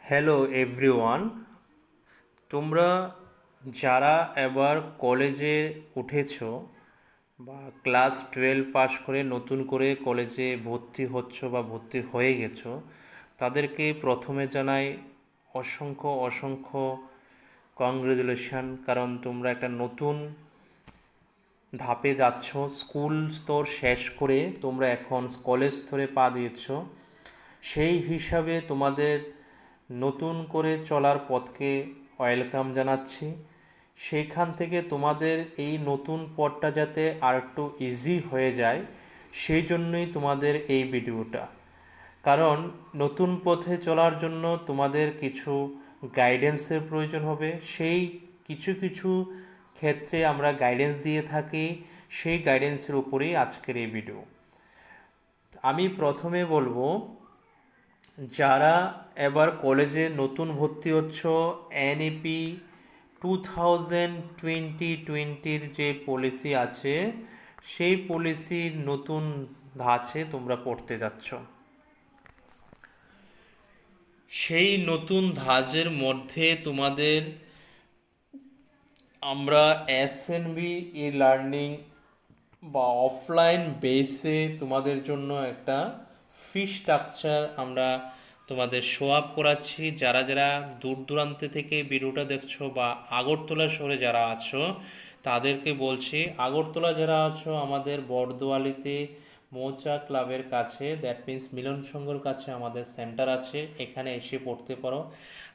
Hello everyone, তোমরা যারা এবার কলেজে উঠেছো বা ক্লাস 12 পাস করে নতুন করে কলেজে ভর্তি হচ্ছ বা ভর্তি হয়ে গেছো, তাদেরকে প্রথমে জানাই অসংখ্য অসংখ্য কংগ্রেচুলেশন। কারণ তোমরা একটা নতুন ধাপে যাচ্ছ। স্কুল স্তর শেষ করে তোমরা এখন কলেজ স্তরে পা দিয়েছ। সেই হিসাবে তোমাদের নতুন করে চলার পথকে ওয়েলকাম জানাচ্ছি। সেইখান থেকে তোমাদের এই নতুন পথটা যাতে আর একটু ইজি হয়ে যায়, সেই জন্যই তোমাদের এই ভিডিওটা। কারণ নতুন পথে চলার জন্য তোমাদের কিছু গাইডেন্সের প্রয়োজন হবে। সেই কিছু কিছু ক্ষেত্রে আমরা গাইডেন্স দিয়ে থাকি, সেই গাইডেন্সের উপরেই আজকের এই ভিডিও। আমি প্রথমে বলবো, যারা এবার কলেজে নতুন ভর্তি হচ্ছ, এনইপি 2020-20 যে পলিসি আছে, সেই পলিসির নতুন ধাঁচে তোমরা পড়তে যাচ্ছ। সেই নতুন ধাঁচের মধ্যে তোমাদের আমরা এসএনবি ই লার্নিং বা অফলাইন বেসে তোমাদের জন্য একটা ফি স্ট্রাকচার আমরা তোমাদের শো আপ করাচ্ছি। যারা যারা দূর দূরান্তে থেকে ভিডিওটা দেখছো বা আগরতলা শহরে যারা আছো, তাদেরকে বলছি, আগরতলা যারা আছো আমাদের বরদোয়ালিতে মৌচা ক্লাবের কাছে, দ্যাট মিন্স মিলন সংঘর কাছে আমাদের সেন্টার আছে, এখানে এসে পড়তে পারো।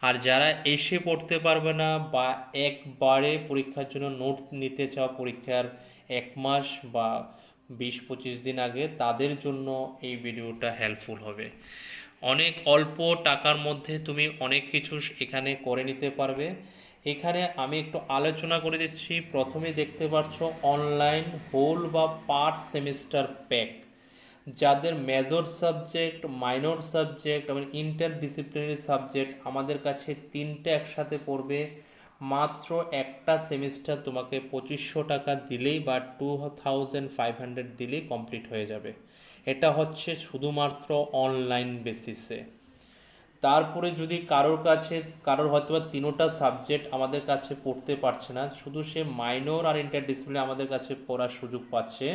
আর যারা এসে পড়তে পারবে না বা একবারে পরীক্ষার জন্য নোট নিতে চাও পরীক্ষার 1 মাস বা 20-25 দিন আগে, তাদের জন্য এই ভিডিওটা হেল্পফুল হবে। অনেক অল্প টাকার মধ্যে তুমি অনেক কিছু এখানে করে নিতে পারবে। এখানে আমি একটু আলোচনা করে দিচ্ছি। প্রথমে দেখতে পাচ্ছ অনলাইন হোল বা পার্ট সেমিস্টার প্যাক। যাদের মেজর সাবজেক্ট, মাইনর সাবজেক্ট এবং ইন্টারডিসিপ্লিনারি সাবজেক্ট আমাদের কাছে তিনটে একসাথে পড়বে, মাত্র একটা সেমিস্টার তোমাকে 2500 টাকা দিলেই বা 2500 দিলেই কমপ্লিট হয়ে যাবে। এটা হচ্ছে শুধুমাত্র অনলাইন বেসিসে। তারপরে যদি কারোর হয়তো বা তিনোটা সাবজেক্ট আমাদের কাছে পড়তে পারছে না, শুধু সে মাইনর আর ইন্টারডিসিপ্লিনারি আমাদের কাছে পড়ার সুযোগ পাচ্ছে,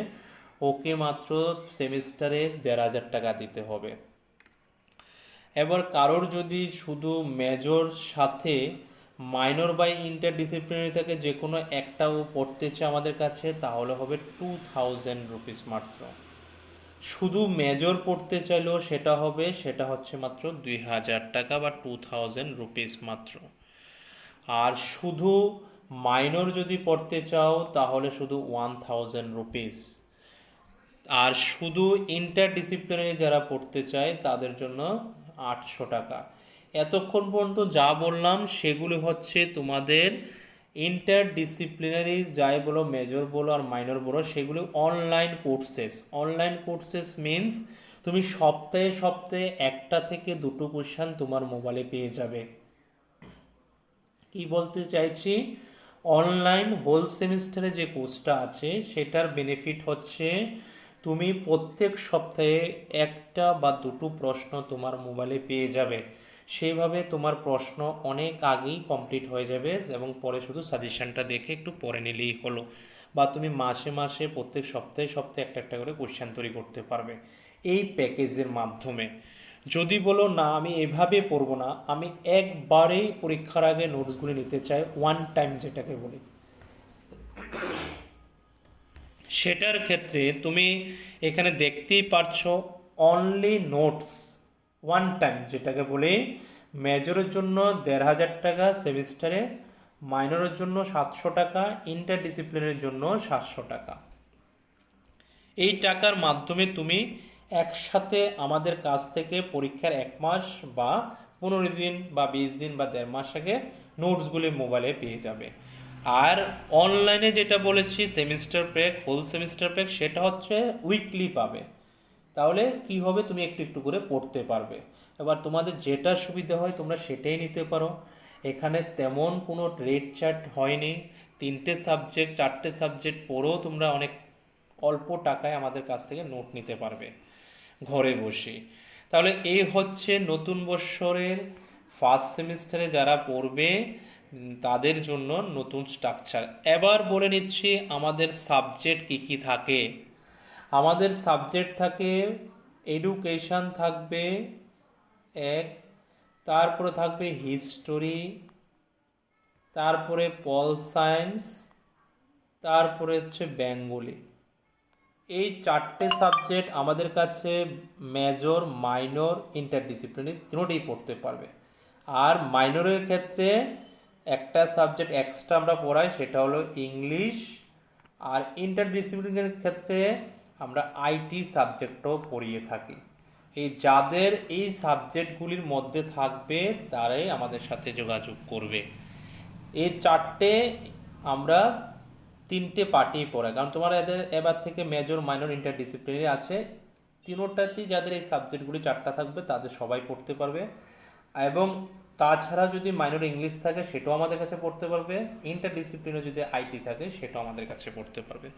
ওকে মাত্র সেমিস্টারে 1500 টাকা দিতে হবে। এবার কারোর যদি শুধু মেজর সাথে মাইনর বা ইন্টারডিসিপ্লিনারি থেকে যে কোনো একটাও পড়তে চায় আমাদের কাছে, তাহলে হবে 2000 রুপিস মাত্র। শুধু মেজর পড়তে চাইলেও সেটা হচ্ছে মাত্র 2000 টাকা বা 2000 রুপিস মাত্র। আর শুধু মাইনর যদি পড়তে চাও তাহলে শুধু 1000 রুপিস। আর শুধু ইন্টারডিসিপ্লিনারি যারা পড়তে চায় তাদের জন্য 800 টাকা। এতক্ষণ পর্যন্ত যা বললাম সেগুলি হচ্ছে তোমাদের ইন্টারডিসিপ্লিনারি, যাই বলো মেজর বলো আর মাইনর বলো, সেগুলি online courses. Online courses means তুমি সপ্তাহে সপ্তাহে একটা থেকে দুটো কোশ্চেন তোমার মোবাইলে পেয়ে যাবে। কি বলতে চাইছি, অনলাইন হোল সেমিস্টারে যে কোর্সটা আছে সেটার বেনিফিট হচ্ছে তুমি প্রত্যেক সপ্তাহে একটা বা দুটো প্রশ্ন তোমার মোবাইলে পেয়ে যাবে। সেইভাবে তোমার প্রশ্ন অনেক আগেই কমপ্লিট হয়ে যাবে এবং পরে শুধু সাজেশনটা দেখে একটু পড়ে নিলেই হলো। বা তুমি মাসে মাসে প্রত্যেক সপ্তাহে সপ্তাহে একটা একটা করে কোশ্চেন তৈরি করতে পারবে এই প্যাকেজের মাধ্যমে। যদি বলো না আমি এভাবে পড়বো না, আমি একবারেই পরীক্ষার আগে নোটসগুলি নিতে চাই, ওয়ান টাইম যেটাকে বলি, সেটার ক্ষেত্রে তুমি এখানে দেখতেই পারছো অনলি নোটস ওয়ান টাইম যেটাকে বলি। মেজরের জন্য 1500 টাকা সেমিস্টারে, মাইনরের জন্য 700 টাকা, ইন্টারডিসিপ্লিনের জন্য 700 টাকা। এই টাকার মাধ্যমে তুমি একসাথে আমাদের কাছ থেকে পরীক্ষার 1 মাস বা 15 দিন বা 20 দিন বা 1.5 মাস আগে নোটসগুলি মোবাইলে পেয়ে যাবে। আর অনলাইনে যেটা বলেছি semester pack, whole semester pack, সেটা হচ্ছে উইকলি পাবে। তাহলে কি হবে, তুমি একটু একটু করে পড়তে পারবে। এবার তোমাদের যেটা সুবিধা হয় তোমরা সেটাই নিতে পারো। এখানে তেমন কোনো রেট চার্ট হয়নি। 3টে সাবজেক্ট 4টে সাবজেক্ট পড়েও তোমরা অনেক অল্প টাকায় আমাদের কাছ থেকে নোট নিতে পারবে ঘরে বসে। তাহলে এই হচ্ছে নতুন বৎসরের ফার্স্ট সেমিস্টারে যারা পড়বে তাদের জন্য নতুন স্ট্রাকচার। এবার বলে নিচ্ছি আমাদের সাবজেক্ট কি কি থাকে। আমাদের সাবজেক্ট থাকে, এডুকেশন থাকবে এক, তারপরে থাকবে হিস্টোরি, তারপরে পল সায়েন্স, তারপরে হচ্ছে বেঙ্গলি। এই চারটে সাবজেক্ট আমাদের কাছে মেজর, মাইনর, ইন্টারডিসিপ্লিনারি তিনোটেই পড়তে পারবে। আর মাইনরের ক্ষেত্রে একটা সাবজেক্ট এক্সট্রা আমরা পড়াই, সেটা হলো ইংলিশ। আর ইন্টারডিসিপ্লিনারির ক্ষেত্রে আমরা আইটি সাবজেক্টও পড়িয়ে থাকি। যাদের এই সাবজেক্টগুলির মধ্যে থাকবে তারাই আমাদের সাথে যোগাযোগ করবে। এই চারটে আমরা তিনটে পার্টি পড়াই, কারণ তোমার এবার থেকে মেজর, মাইনর, ইন্টারডিসিপ্লিনারি আছে। তিনোটাতেই যাদের এই সাবজেক্টগুলি চারটা থাকবে তাদের সবাই পড়তে পারবে। এবং তাছাড়া যদি মাইনর ইংলিশ থাকে সেটাও আমাদের কাছে পড়তে পারবে, ইন্টারডিসিপ্লিনারি যদি আইটি থাকে সেটাও আমাদের কাছে পড়তে পারবে।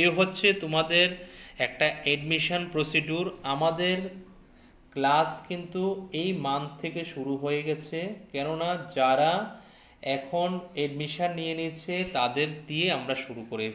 এই হচ্ছে তোমাদের একটা এডমিশন প্রসিডিউর। আমাদের ক্লাস কিন্তু এই মান্থ থেকে শুরু হয়ে গেছে, কেননা যারা এখন এডমিশন নিয়ে নিচ্ছে তাদের দিয়ে আমরা শুরু করে